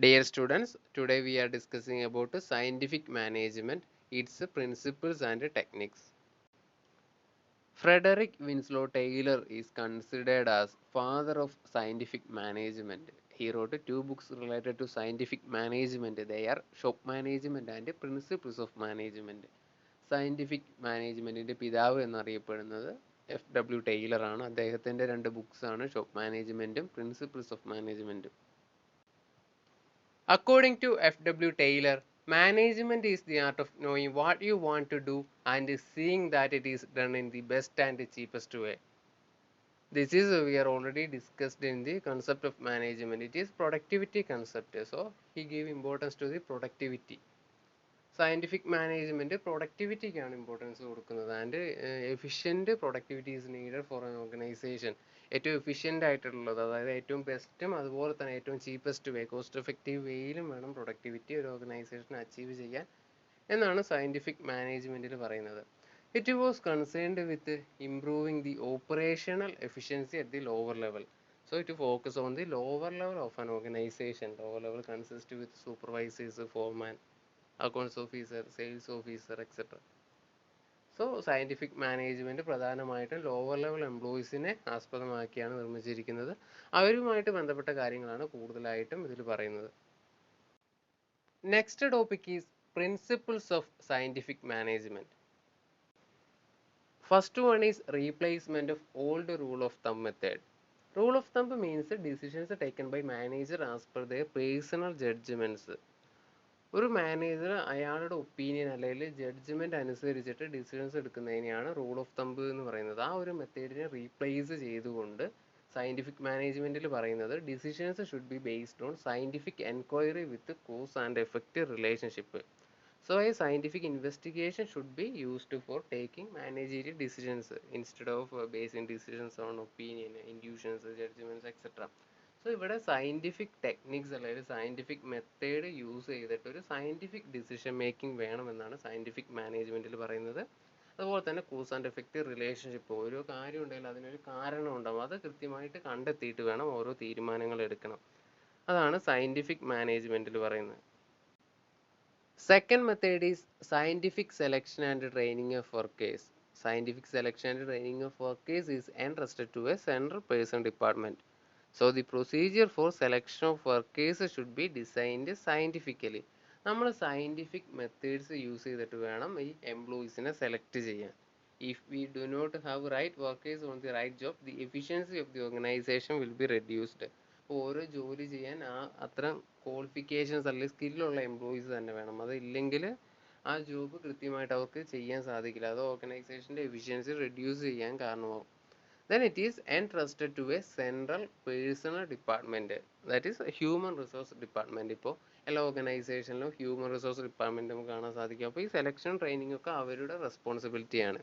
Dear students, today we are discussing about scientific management, its principles and techniques. Frederick Winslow Taylor is considered as father of scientific management. He wrote two books related to scientific management. They are Shop Management and Principles of Management. Scientific മാനേജ്മെൻറ്റിൻ്റെ പിതാവ് എന്നറിയപ്പെടുന്നത് FW Taylor ആണ്. അദ്ദേഹത്തിൻ്റെ രണ്ട് ബുക്സാണ് shop മാനേജ്മെൻറ്റും principles of മാനേജ്മെൻറ്റും. According to FW Taylor, management is the art of knowing what you want to do and seeing that it is done in the best and cheapest way. This is we are already discussed in the concept of management. It is productivity concept. So he gave importance to the productivity. Scientific management പ്രൊഡക്ടിവിറ്റിക്കാണ് importance കൊടുക്കുന്നത് and efficient productivity is needed for an organisation. ഏറ്റവും efficient ആയിട്ടുള്ളത്, അതായത് ഏറ്റവും ബെസ്റ്റും അതുപോലെ തന്നെ ഏറ്റവും ചീപ്പസ്റ്റ് വേ, കോസ്റ്റ് എഫക്റ്റീവ് വേയിലും വേണം പ്രൊഡക്ടിവിറ്റി ഒരു ഓർഗനൈസേഷൻ അച്ചീവ് ചെയ്യാൻ എന്നാണ് സയൻറ്റിഫിക് മാനേജ്മെൻറ്റിൽ പറയുന്നത്. It was concerned with improving the operational efficiency at the lower level. So it focus on the lower level of an organization. Lower level consists with supervisors, foreman, accounts officer, sales officer, etc. So scientific management പ്രധാനമായിട്ടും lower level എംപ്ലോയീസിനെ ആസ്പദമാക്കിയാണ് നിർമ്മിച്ചിരിക്കുന്നത്. അവരുമായിട്ട് ബന്ധപ്പെട്ട കാര്യങ്ങളാണ് കൂടുതലായിട്ടും ഇതിൽ പറയുന്നത്. Next topic is principles of scientific management. First one is replacement of old rule of thumb method. Rule of thumb means decisions taken by manager as per their personal judgments. ഒരു മാനേജർ അയാളുടെ opinion അല്ലെങ്കിൽ judgment അനുസരിച്ചിട്ട് decisions എടുക്കുന്നതിനെയാണ് rule of thumb എന്ന് പറയുന്നത്. ആ ഒരു മെത്തേഡിനെ replace ചെയ്തുകൊണ്ട് സയൻറ്റിഫിക് മാനേജ്മെൻറ്റിൽ പറയുന്നത് decisions should be based on scientific enquiry with cause and effect relationship. So a scientific investigation should be used for taking managerial decisions instead of basing decisions on opinion, intuitions, judgments, etc. So ഇവിടെ scientific techniques അല്ലെങ്കിൽ scientific method use ചെയ്തിട്ട് ഒരു scientific decision making വേണമെന്നാണ് scientific മാനേജ്മെൻറ്റിൽ പറയുന്നത്. അതുപോലെ തന്നെ cause and effect relationship, ഓരോ കാര്യം ഉണ്ടെങ്കിൽ അതിനൊരു കാരണം ഉണ്ടാവും, അത് കൃത്യമായിട്ട് കണ്ടെത്തിയിട്ട് വേണം ഓരോ തീരുമാനങ്ങൾ എടുക്കണം. അതാണ് സയൻറ്റിഫിക് മാനേജ്മെൻറ്റിൽ പറയുന്നത്. Second method is scientific selection and training of workers. Scientific selection and training of workers is entrusted to a central person department. So the procedure for selection of workers should be designed scientifically. നമ്മൾ scientific methods use ചെയ്തിട്ട് വേണം ഈ എംപ്ലോയീസിനെ select ചെയ്യാൻ. If we do not have right workers on the right job, the efficiency of the organisation will be reduced. ഓരോ ജോലി ചെയ്യാൻ അത്തരം ക്വാളിഫിക്കേഷൻസ് അല്ലെങ്കിൽ സ്കില്ലുള്ള എംപ്ലോയീസ് തന്നെ വേണം. അതില്ലെങ്കിൽ ആ ജോബ് കൃത്യമായിട്ട് അവർക്ക് ചെയ്യാൻ സാധിക്കില്ല. അത് ഓർഗനൈസേഷൻ്റെ എഫിഷ്യൻസി റെഡ്യൂസ് ചെയ്യാൻ കാരണമാവും. Then it is entrusted to a central personal department, that is human resource department. ഇപ്പോൾ എല്ലാ ഓർഗനൈസേഷനിലും ഹ്യൂമൻ റിസോഴ്സ് ഡിപ്പാർട്ട്മെൻറ്റ് നമുക്ക് കാണാൻ സാധിക്കും. അപ്പോൾ ഈ സെലക്ഷൻ ട്രെയിനിങ് ഒക്കെ അവരുടെ റെസ്പോൺസിബിലിറ്റിയാണ്.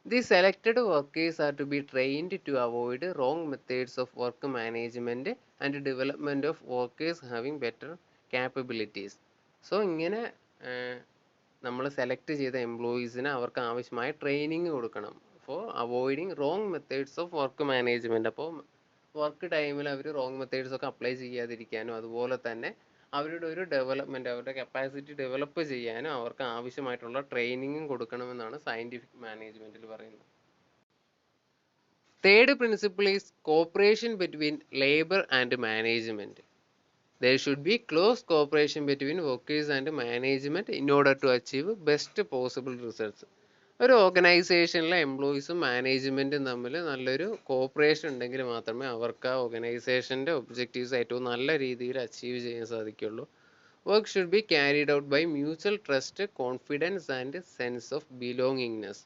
The selected workers are to be trained to avoid wrong methods of work management and development of workers having better capabilities. So ഇങ്ങനെ നമ്മൾ സെലക്ട് ചെയ്ത എംപ്ലോയീസിന് അവർക്ക് ആവശ്യമായ ട്രെയിനിങ് കൊടുക്കണം for avoiding wrong methods of work management. അപ്പോൾ work ടൈമിൽ അവർ റോങ് മെത്തേഡ്സ് ഒക്കെ അപ്ലൈ ചെയ്യാതിരിക്കാനും അതുപോലെ തന്നെ അവരുടെ ഒരു ഡെവലപ്മെൻറ്റ്, അവരുടെ കപ്പാസിറ്റി ഡെവലപ്പ് ചെയ്യാനും അവർക്ക് ആവശ്യമായിട്ടുള്ള ട്രെയിനിങ്ങും കൊടുക്കണമെന്നാണ് സയൻറ്റിഫിക് മാനേജ്മെൻറ്റിൽ പറയുന്നത്. Third principle is corporation between labour and management. There should be close cooperation between workers and management in order to achieve best possible results. ഒരു ഓർഗനൈസേഷനിലെ എംപ്ലോയീസും മാനേജ്മെൻറ്റും തമ്മിൽ നല്ലൊരു കോപ്പറേഷൻ ഉണ്ടെങ്കിൽ മാത്രമേ അവർക്ക് ആ ഓർഗനൈസേഷൻ്റെ ഒബ്ജക്റ്റീവ്സ് ഏറ്റവും നല്ല രീതിയിൽ അച്ചീവ് ചെയ്യാൻ സാധിക്കുള്ളൂ. Work should be carried out by mutual trust, confidence and sense of belongingness.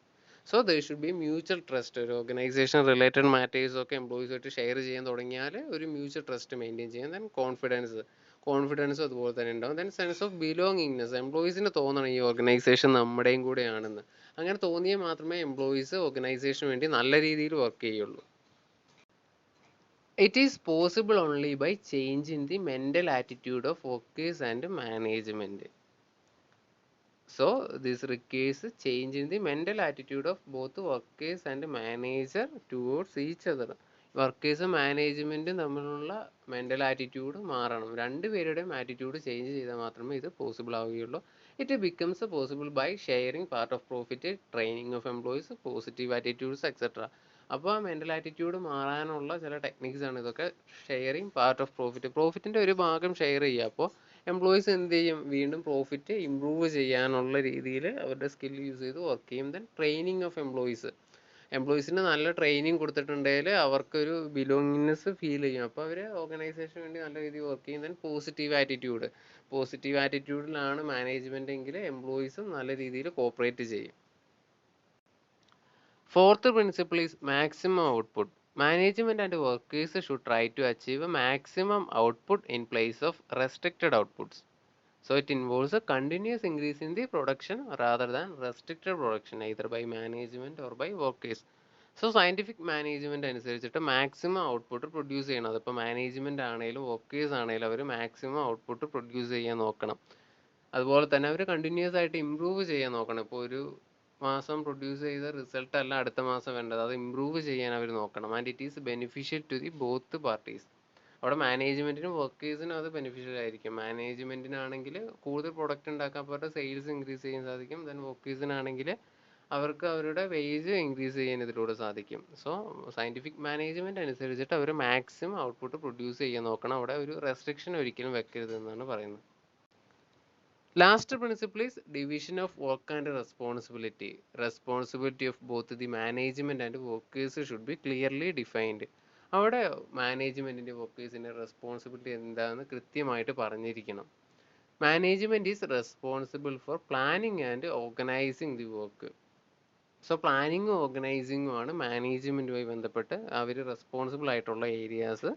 So there should be mutual trust. ഒരു ഓർഗനൈസേഷൻ റിലേറ്റഡ് മാറ്റേഴ്സൊക്കെ എംപ്ലോയീസായിട്ട് ഷെയർ ചെയ്യാൻ തുടങ്ങിയാൽ ഒരു മ്യൂച്വൽ ട്രസ്റ്റ് മെയിൻറ്റെയിൻ ചെയ്യാൻ. ദെൻ കോൺഫിഡൻസും അതുപോലെ തന്നെ ഉണ്ടാവും. ദെൻ സെൻസ് ഓഫ് ബിലോങ്ങിങ്നെസ്, എംപ്ലോയീസിന് തോന്നണം ഈ ഓർഗനൈസേഷൻ നമ്മുടെയും കൂടെയാണെന്ന്. അങ്ങനെ തോന്നിയാൽ മാത്രമേ എംപ്ലോയീസ് ഓർഗനൈസേഷന് വേണ്ടി നല്ല രീതിയിൽ വർക്ക് ചെയ്യുള്ളൂ. It is possible only by changing the mental attitude of workers and management. So this requires changing the mental attitude of both workers and manager towards each other. വർക്കേഴ്സും മാനേജ്മെൻറ്റും തമ്മിലുള്ള മെൻ്റൽ ആറ്റിറ്റ്യൂഡ് മാറണം. രണ്ടുപേരുടെയും attitude change ചെയ്താൽ മാത്രമേ ഇത് possible ആവുകയുള്ളൂ. It becomes possible by sharing part of profit, training of employees, positive attitudes etcetera. അപ്പോൾ mental attitude മാറാനുള്ള ചില ടെക്നിക്സ് ആണ് ഇതൊക്കെ. ഷെയറിങ് പാർട്ട് ഓഫ് പ്രോഫിറ്റിൻ്റെ ഒരു ഭാഗം ഷെയർ ചെയ്യുക. അപ്പോൾ എംപ്ലോയീസ് എന്ത് ചെയ്യും, വീണ്ടും പ്രോഫിറ്റ് ഇമ്പ്രൂവ് ചെയ്യാനുള്ള രീതിയിൽ അവരുടെ സ്കിൽ യൂസ് ചെയ്ത് വർക്ക് ചെയ്യും. ദെൻ ട്രെയിനിങ് ഓഫ് എംപ്ലോയീസിന് നല്ല ട്രെയിനിങ് കൊടുത്തിട്ടുണ്ടെങ്കിൽ അവർക്കൊരു ബിലോങ്ങിനെസ് ഫീൽ ചെയ്യും. അപ്പോൾ അവർ ഓർഗനൈസേഷന് വേണ്ടി നല്ല രീതിയിൽ വർക്ക് ചെയ്യും. ദെൻ പോസിറ്റീവ് ആറ്റിറ്റ്യൂഡിലാണ് മാനേജ്മെൻ്റ് എങ്കിൽ എംപ്ലോയീസും നല്ല രീതിയിൽ കോപ്പറേറ്റ് ചെയ്യും. Fourth principle is maximum output. Management and workers should try to achieve a maximum output in place of restricted outputs. So it involves a continuous increase in the production rather than restricted production either by management or by workers. So scientific management അനുസരിച്ചിട്ട് maximum output produce ചെയ്യണം. അതിപ്പോൾ management ആണെങ്കിലും workers ആണെങ്കിലും അവർ maximum output produce ചെയ്യാൻ നോക്കണം. അതുപോലെ തന്നെ അവർ continuous ആയിട്ട് ഇമ്പ്രൂവ് ചെയ്യാൻ നോക്കണം. ഇപ്പോൾ ഒരു മാസം പ്രൊഡ്യൂസ് ചെയ്ത റിസൾട്ട് അല്ല അടുത്ത മാസം വേണ്ടത്, അത് ഇമ്പ്രൂവ് ചെയ്യാൻ അവർ നോക്കണം. And it is beneficial to the both parties. അവിടെ മാനേജ്മെൻറ്റിനും വർക്കേഴ്സിനും അത് ബെനിഫിഷ്യൽ ആയിരിക്കും. മാനേജ്മെൻറ്റിനാണെങ്കിൽ കൂടുതൽ പ്രൊഡക്റ്റ് ഉണ്ടാക്കാൻ അവരുടെ സെയിൽസ് ഇൻക്രീസ് ചെയ്യാൻ സാധിക്കും. ദെൻ വർക്കേഴ്സിനാണെങ്കിൽ അവർക്ക് അവരുടെ വേജ് ഇൻക്രീസ് ചെയ്യാൻ ഇതിലൂടെ സാധിക്കും. സോ സയൻറ്റിഫിക് മാനേജ്മെൻറ്റ് അനുസരിച്ചിട്ട് അവർ മാക്സിമം ഔട്ട്പുട്ട് പ്രൊഡ്യൂസ് ചെയ്യാൻ നോക്കണം. അവിടെ ഒരു റെസ്ട്രിക്ഷൻ ഒരിക്കലും വെക്കരുത് എന്നാണ് പറയുന്നത്. Last principle is division of work and responsibility. Responsibility of both the management and workers should be clearly defined. അവിടെ മാനേജ്മെൻറ്റിൻ്റെ വർക്കേഴ്സിൻ്റെ റെസ്പോൺസിബിലിറ്റി എന്താണെന്ന് കൃത്യമായിട്ട് പറഞ്ഞിരിക്കണം. Management is responsible for planning and organising the work. So പ്ലാനിങ്ങും ഓർഗനൈസിങ്ങും ആണ് മാനേജ്മെൻറ്റുമായി ബന്ധപ്പെട്ട് അവർ റെസ്പോൺസിബിൾ ആയിട്ടുള്ള areas.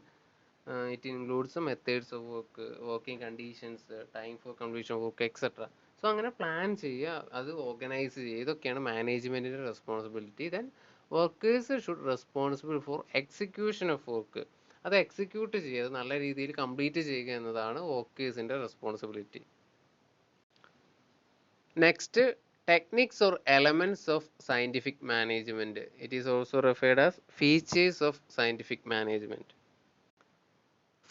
It includes the methods of work, working conditions, time for completion of work, etc. So അങ്ങനെ പ്ലാൻ ചെയ്യുക, അത് ഓർഗനൈസ് ചെയ്യുക, ഇതൊക്കെയാണ് മാനേജ്മെൻറ്റിൻ്റെ responsibility. Then workers should responsible for execution of work. അത് എക്സിക്യൂട്ട് ചെയ്യുക, അത് നല്ല രീതിയിൽ കംപ്ലീറ്റ് ചെയ്യുക എന്നതാണ് വർക്കേഴ്സിൻ്റെ responsibility. Next, techniques or elements of scientific management. It is also referred as features of scientific management.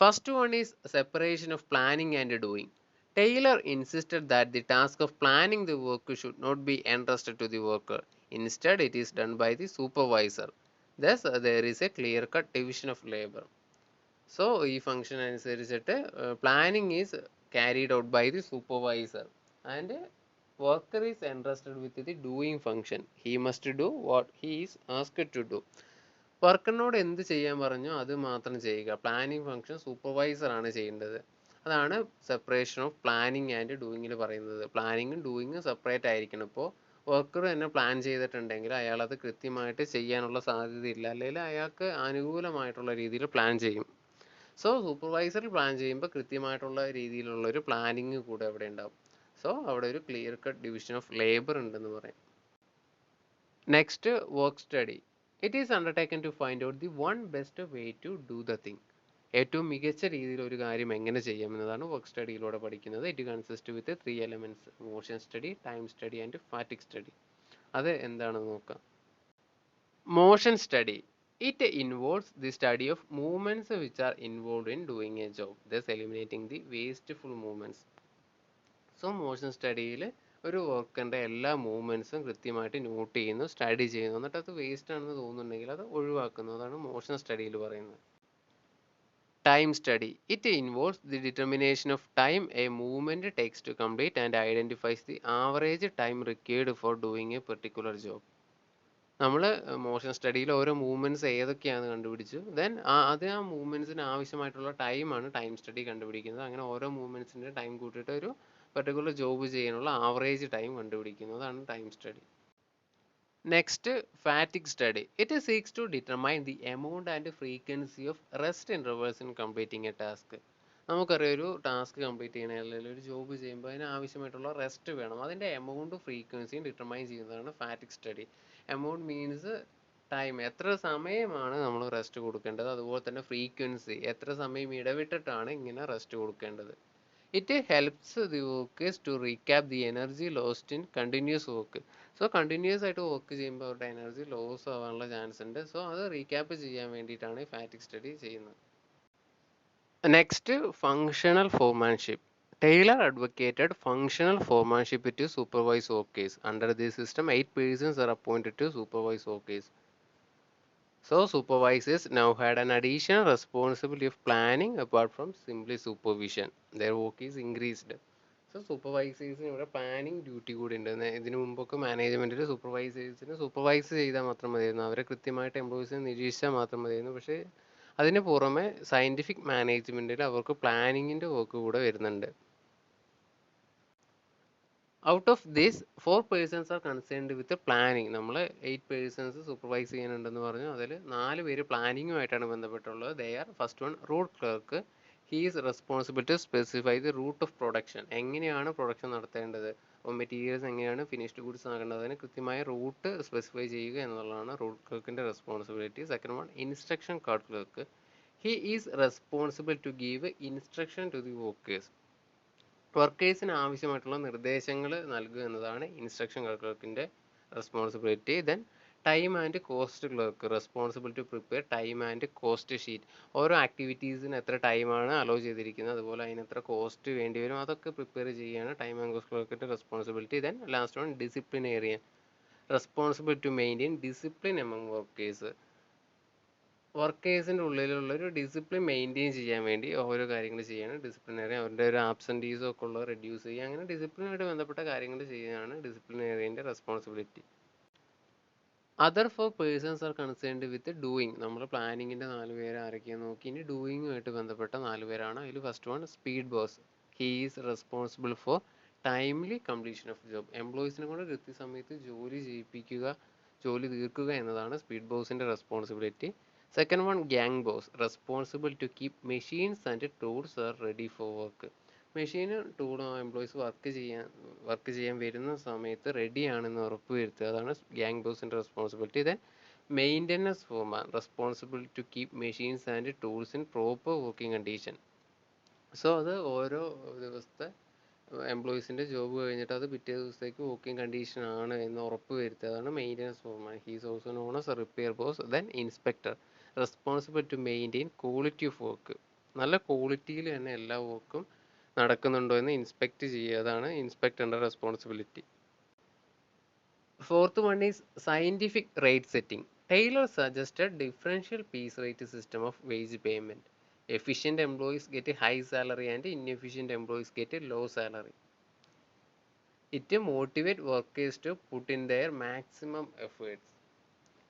First one is separation of planning and doing. Taylor insisted that the task of planning the work should not be entrusted to the worker. Instead, it is done by the supervisor. Thus, there is a clear-cut division of labor. So, ഈ function അനുസരിച്ചിട്ട് planning is carried out by the supervisor and worker is entrusted with the doing function. He must do what he is asked to do. വർക്കറിനോട് എന്ത് ചെയ്യാൻ പറഞ്ഞോ അത് മാത്രം ചെയ്യുക. Planning function supervisor ആണ് ചെയ്യേണ്ടത്. അതാണ് സെപ്പറേഷൻ ഓഫ് പ്ലാനിങ് ആൻഡ് ഡൂയിങ്ങിൽ പറയുന്നത്. പ്ലാനിങ്ങും ഡൂയിങ്ങും സെപ്പറേറ്റ് ആയിരിക്കണം. ഇപ്പോൾ വർക്കർ തന്നെ പ്ലാൻ ചെയ്തിട്ടുണ്ടെങ്കിൽ അയാൾ അത് കൃത്യമായിട്ട് ചെയ്യാനുള്ള സാധ്യതയില്ല, അല്ലെങ്കിൽ അയാൾക്ക് അനുകൂലമായിട്ടുള്ള രീതിയിൽ പ്ലാൻ ചെയ്യും. സോ സൂപ്പർവൈസർ പ്ലാൻ ചെയ്യുമ്പോൾ കൃത്യമായിട്ടുള്ള രീതിയിലുള്ളൊരു പ്ലാനിങ് കൂടെ അവിടെ ഉണ്ടാവും. സോ അവിടെ ഒരു clear cut division of labour ഉണ്ടെന്ന് പറയാം. Next, work study. It is undertaken to find out the one best way to do the thing. ഏറ്റവും മികച്ച രീതിയിൽ ഒരു കാര്യം എങ്ങനെ ചെയ്യാമെന്നതാണ് വർക്ക് സ്റ്റഡിയിലൂടെ പഠിക്കുന്നത്. It consist with 3 elements: motion study, time study and ഫാറ്റിക് study. അത് എന്താണെന്ന് നോക്കാം. Motion study. It involves the study of movements which are involved in doing a job, thus eliminating the wasteful movements. So motion സ്റ്റഡിയിൽ ഒരു വർക്കിൻ്റെ എല്ലാ മൂവ്മെൻറ്റ്സും കൃത്യമായിട്ട് not ചെയ്യുന്നു, study ചെയ്യുന്നു, എന്നിട്ട് അത് വേസ്റ്റ് ആണെന്ന് തോന്നുന്നുണ്ടെങ്കിൽ അത് ഒഴിവാക്കുന്നു. അതാണ് മോഷൻ സ്റ്റഡിയിൽ പറയുന്നത്. Time study. It involves the determination of time a movement takes to complete and identifies the average time required for doing a particular job. നമ്മൾ മോഷൻ സ്റ്റഡിയിൽ ഓരോ മൂവ്മെൻറ്റ്സ് ഏതൊക്കെയാണെന്ന് കണ്ടുപിടിച്ചു. ദെൻ ആ മൂവ്മെൻറ്റ്സിന് ആവശ്യമായിട്ടുള്ള ടൈമാണ് ടൈം സ്റ്റഡി കണ്ടുപിടിക്കുന്നത്. അങ്ങനെ ഓരോ മൂവ്മെൻറ്റ്സിൻ്റെ ടൈം കൂട്ടിയിട്ട് ഒരു പെർട്ടിക്കുലർ ജോബ് ചെയ്യാനുള്ള ആവറേജ് ടൈം കണ്ടുപിടിക്കുന്നതാണ് time study. Next, fatigue study. It seeks to determine the amount and frequency of rest intervals in completing a task. നമുക്കറിയാം, ഒരു ടാസ്ക് കംപ്ലീറ്റ് ചെയ്യണ അല്ലെങ്കിൽ ഒരു ജോബ് ചെയ്യുമ്പോൾ അതിന് ആവശ്യമായിട്ടുള്ള റെസ്റ്റ് വേണം. അതിൻ്റെ എമൗണ്ടും ഫ്രീക്വൻസിയും ഡിറ്റർമൈൻ ചെയ്യുന്നതാണ് ഫാറ്റിക് സ്റ്റഡി. എമൗണ്ട് മീൻസ് ടൈം, എത്ര സമയമാണ് നമ്മൾ റെസ്റ്റ് കൊടുക്കേണ്ടത്. അതുപോലെ തന്നെ ഫ്രീക്വൻസി, എത്ര സമയം ഇടവിട്ടിട്ടാണ് ഇങ്ങനെ റെസ്റ്റ് കൊടുക്കേണ്ടത്. It helps the workers to recap the energy lost in continuous work. So continuous ആയിട്ട് വർക്ക് ചെയ്യുമ്പോൾ അവരുടെ എനർജി ലോസ് ആവാനുള്ള ചാൻസ് ഉണ്ട്. സോ അത് റീക്യാപ്പ് ചെയ്യാൻ വേണ്ടിയിട്ടാണ് ഫാറ്റിക് സ്റ്റഡി ചെയ്യുന്നത്. Next, functional foremanship. Taylor advocated functional foremanship to supervise workers. Under this system, 8 persons are appointed to supervise workers. So, supervisors now had an additional responsibility of planning apart from simply supervision. Their work is increased. So സൂപ്പർവൈസേഴ്സിന് ഇവിടെ planning duty കൂടി ഉണ്ട്. ഇതിനു മുമ്പൊക്കെ മാനേജ്മെൻറ്റിൽ സൂപ്പർവൈസേഴ്സിന് supervise ചെയ്താൽ മാത്രം മതിയായിരുന്നു, അവരെ കൃത്യമായിട്ട് എംപ്ലോയീസിനെ നിരീക്ഷിച്ചാൽ മാത്രം മതിയായിരുന്നു. പക്ഷേ അതിന് പുറമെ സയൻറ്റിഫിക് മാനേജ്മെൻറ്റിൽ അവർക്ക് പ്ലാനിങ്ങിൻ്റെ വർക്ക് കൂടെ വരുന്നുണ്ട്. Out of this 4 persons are concerned with planning. നമ്മൾ 8 പേഴ്സൺസ് സൂപ്പർവൈസ് ചെയ്യാനുണ്ടെന്ന് പറഞ്ഞു. അതിൽ 4 പേര് പ്ലാനിങ്ങുമായിട്ടാണ് ബന്ധപ്പെട്ടുള്ളത്. They are first one route clerk. He is responsible to specify the route of production. എങ്ങനെയാണ് പ്രൊഡക്ഷൻ നടത്തേണ്ടത്, അപ്പോൾ മെറ്റീരിയൽസ് എങ്ങനെയാണ് ഫിനിഷ്ഡ് ഗുഡ്സ് ആകേണ്ടത്, അതിന് കൃത്യമായ റൂട്ട് സ്പെസിഫൈ ചെയ്യുക എന്നുള്ളതാണ് റൂട്ട് ക്ലർക്കിൻ്റെ responsibility. Second one instruction card clerk. He is responsible to give instruction to the workers. വർക്കേഴ്സിന് ആവശ്യമായിട്ടുള്ള നിർദ്ദേശങ്ങൾ നൽകുക എന്നതാണ് ഇൻസ്ട്രക്ഷൻ ക്ലർക്കിൻ്റെ responsibility. Then time and cost clerk, responsible to prepare time and cost sheet. ഓരോ ആക്ടിവിറ്റീസിന് എത്ര ടൈമാണ് അലോ ചെയ്തിരിക്കുന്നത്, അതുപോലെ അതിന് എത്ര കോസ്റ്റ് വേണ്ടി വരും, അതൊക്കെ പ്രിപ്പയർ ചെയ്യുകയാണ് ടൈം ആൻഡ് കോസ്റ്റ് ക്ലർക്കിൻ്റെ responsibility. Then last one disciplinarian, responsible to maintain discipline among workers. വർക്കേഴ്സിൻ്റെ ഉള്ളിലുള്ള ഒരു ഡിസിപ്ലിൻ മെയിൻറ്റെയിൻ ചെയ്യാൻ വേണ്ടി ഓരോ കാര്യങ്ങൾ ചെയ്യാണ് ഡിസിപ്ലിനറി. അവരുടെ ഒരു ആബ്സെൻറ്റീസും ഒക്കെ ഉള്ളത് റെഡ്യൂസ് ചെയ്യുക, അങ്ങനെ ഡിസിപ്ലിനായിട്ട് ബന്ധപ്പെട്ട കാര്യങ്ങൾ ചെയ്യുകയാണ് ഡിസിപ്ലിനറിൻ്റെ responsibility. Other 4 persons are concerned with doing. നമ്മൾ പ്ലാനിങ്ങിൻ്റെ 4 പേര് ആരൊക്കെയാണ് നോക്കി, ഇനി ഡൂയിങ്ങുമായിട്ട് ബന്ധപ്പെട്ട 4 പേരാണ്. അതിൽ first one speed boss. He is responsible for timely completion of job. എംപ്ലോയീസിനെ കൊണ്ട് കൃത്യസമയത്ത് ജോലി തീർക്കുക എന്നതാണ് സ്പീഡ് ബോസിൻ്റെ responsibility. Second one gang boss, responsible to keep machines and tools are ready for work. മെഷീനും ടൂളും എംപ്ലോയീസ് വർക്ക് ചെയ്യാൻ വരുന്ന സമയത്ത് റെഡിയാണെന്ന് ഉറപ്പ് വരുത്തുക, അതാണ് ഗ്യാങ് ബോസിൻ്റെ responsibility. Then maintenance foreman, responsible to keep machines and tools in proper working condition. So അത് ഓരോ ദിവസത്തെ എംപ്ലോയീസിൻ്റെ ജോബ് കഴിഞ്ഞിട്ട് അത് പിറ്റേ ദിവസത്തേക്ക് വർക്കിംഗ് കണ്ടീഷൻ ആണ് എന്ന് ഉറപ്പ് വരുത്തുക, അതാണ് maintenance foreman. He's also known as repair boss. Then inspector, responsible to maintain quality of work. നല്ല ക്വാളിറ്റിയിൽ തന്നെ എല്ലാ വർക്കും നടക്കുന്നുണ്ടോ എന്ന് ഇൻസ്പെക്ട് ചെയ്യുക, അതാണ് ഇൻസ്പെക്ടറിൻ്റെ responsibility. Fourth one is scientific rate setting. Taylor suggested differential piece rate system of wage payment. Efficient employees get a high salary and inefficient employees get a low salary. It motivates workers to put in their maximum efforts.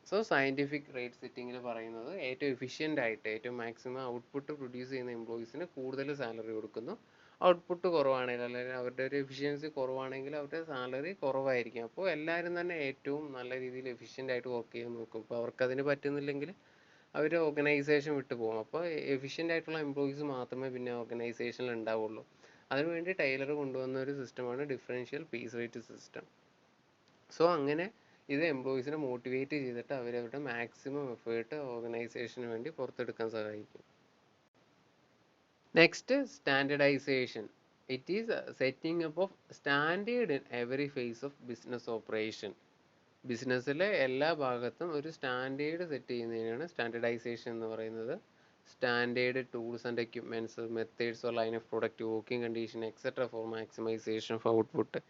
So scientific rate സെറ്റിങ്ങിൽ പറയുന്നത് ഏറ്റവും efficient ആയിട്ട് ഏറ്റവും maximum output produce ചെയ്യുന്ന എംപ്ലോയീസിന് കൂടുതൽ salary കൊടുക്കുന്നു. Output കുറവാണെങ്കിൽ അല്ലെങ്കിൽ അവരുടെ ഒരു എഫിഷ്യൻസി കുറവാണെങ്കിൽ അവരുടെ സാലറി കുറവായിരിക്കും. അപ്പോൾ എല്ലാവരും തന്നെ ഏറ്റവും നല്ല രീതിയിൽ എഫിഷ്യൻ്റ് ആയിട്ട് വർക്ക് ചെയ്യാൻ നോക്കും. അപ്പോൾ അവർക്കതിന് പറ്റുന്നില്ലെങ്കിൽ അവർ ഓർഗനൈസേഷൻ വിട്ടു പോകും. അപ്പോൾ എഫിഷ്യൻ്റ് ആയിട്ടുള്ള എംപ്ലോയീസ് മാത്രമേ പിന്നെ ഓർഗനൈസേഷനിൽ ഉണ്ടാവുള്ളൂ. അതിനുവേണ്ടി ടൈലർ കൊണ്ടുവന്ന ഒരു സിസ്റ്റമാണ് differential piece rate system. So അങ്ങനെ ഇത് എംപ്ലോയീസിനെ മോട്ടിവേറ്റ് ചെയ്തിട്ട് അവരവരുടെ മാക്സിമം എഫേർട്ട് ഓർഗനൈസേഷന് വേണ്ടി പുറത്തെടുക്കാൻ സഹായിക്കും. Next, standardisation. It is setting up of standard in every phase of business operation. ബിസിനസ്സിലെ എല്ലാ ഭാഗത്തും ഒരു സ്റ്റാൻഡേർഡ് സെറ്റ് ചെയ്യുന്നതിനാണ് സ്റ്റാൻഡർഡൈസേഷൻ എന്ന് പറയുന്നത്. Standard tools and equipments, methods or line of product, working condition etcetera for maximisation of output.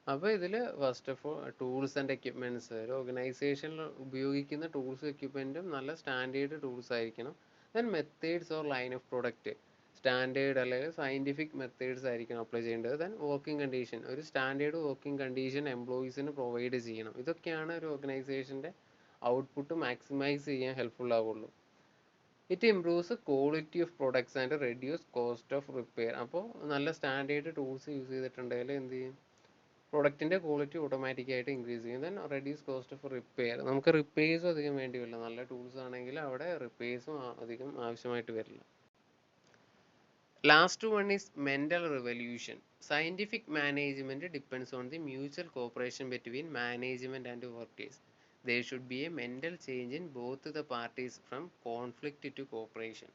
അപ്പോൾ ഇതിൽ first of all tools and equipments, ഒരു ഓർഗനൈസേഷനിൽ ഉപയോഗിക്കുന്ന ടൂൾസും എക്യുപ്മെൻറ്റും നല്ല സ്റ്റാൻഡേർഡ് ടൂൾസ് ആയിരിക്കണം. Then methods or line of product, standard അല്ലെങ്കിൽ സയൻറ്റിഫിക് മെത്തേഡ്സ് ആയിരിക്കണം അപ്ലൈ ചെയ്യേണ്ടത്. ദെൻ വർക്കിംഗ് കണ്ടീഷൻ, ഒരു സ്റ്റാൻഡേർഡ് വർക്കിംഗ് കണ്ടീഷൻ എംപ്ലോയീസിന് പ്രൊവൈഡ് ചെയ്യണം. ഇതൊക്കെയാണ് ഒരു ഓർഗനൈസേഷൻ്റെ ഔട്ട്പുട്ട് മാക്സിമൈസ് ചെയ്യാൻ ഹെൽപ്ഫുൾ ആവുള്ളൂ. It improves quality of products and reduce cost of repair. അപ്പോൾ നല്ല സ്റ്റാൻഡേർഡ് ടൂൾസ് യൂസ് ചെയ്തിട്ടുണ്ടെങ്കിൽ എന്ത് ചെയ്യും, പ്രൊഡക്റ്റിൻ്റെ ക്വാളിറ്റി ഓട്ടോമാറ്റിക്കായിട്ട് ഇൻക്രീസ് ചെയ്യും. Then reduce cost of repair, നമുക്ക് റിപ്പയേഴ്സും അധികം വേണ്ടി വരില്ല. നല്ല ടൂൾസ് ആണെങ്കിൽ അവിടെ റിപ്പയേഴ്സും അധികം ആവശ്യമായിട്ട് വരില്ല. Last one is mental revolution. Scientific management depends on the mutual corporation between management and workers. There should be a mental change in both the parties from conflict to cooperation.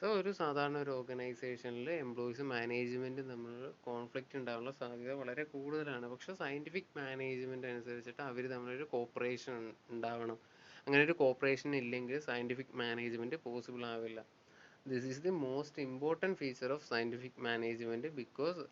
So ഒരു സാധാരണ ഒരു ഓർഗനൈസേഷനിൽ എംപ്ലോയീസും മാനേജ്മെൻറ്റും തമ്മിൽ conflict ഉണ്ടാകാനുള്ള സാധ്യത വളരെ കൂടുതലാണ്. പക്ഷേ സയൻറ്റിഫിക് മാനേജ്മെൻറ്റ് അനുസരിച്ചിട്ട് അവർ തമ്മിലൊരു കോപ്പറേഷൻ ഉണ്ടാവണം. അങ്ങനെ ഒരു കോപ്പറേഷൻ ഇല്ലെങ്കിൽ സയൻറ്റിഫിക് മാനേജ്മെൻറ്റ് പോസിബിൾ ആവില്ല. This is the most important feature of scientific management because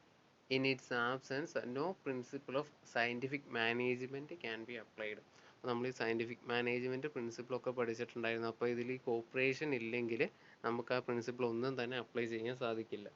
in its absence no principle of scientific management can be applied. നമ്മൾ ഈ സയൻറ്റിഫിക് മാനേജ്മെൻറ്റ് പ്രിൻസിപ്പിളൊക്കെ പഠിച്ചിട്ടുണ്ടായിരുന്നു. അപ്പോൾ ഇതിൽ ഈ കോപ്പറേഷൻ ഇല്ലെങ്കിൽ നമുക്ക് ആ പ്രിൻസിപ്പിൾ ഒന്നും തന്നെ അപ്ലൈ ചെയ്യാൻ സാധിക്കില്ല.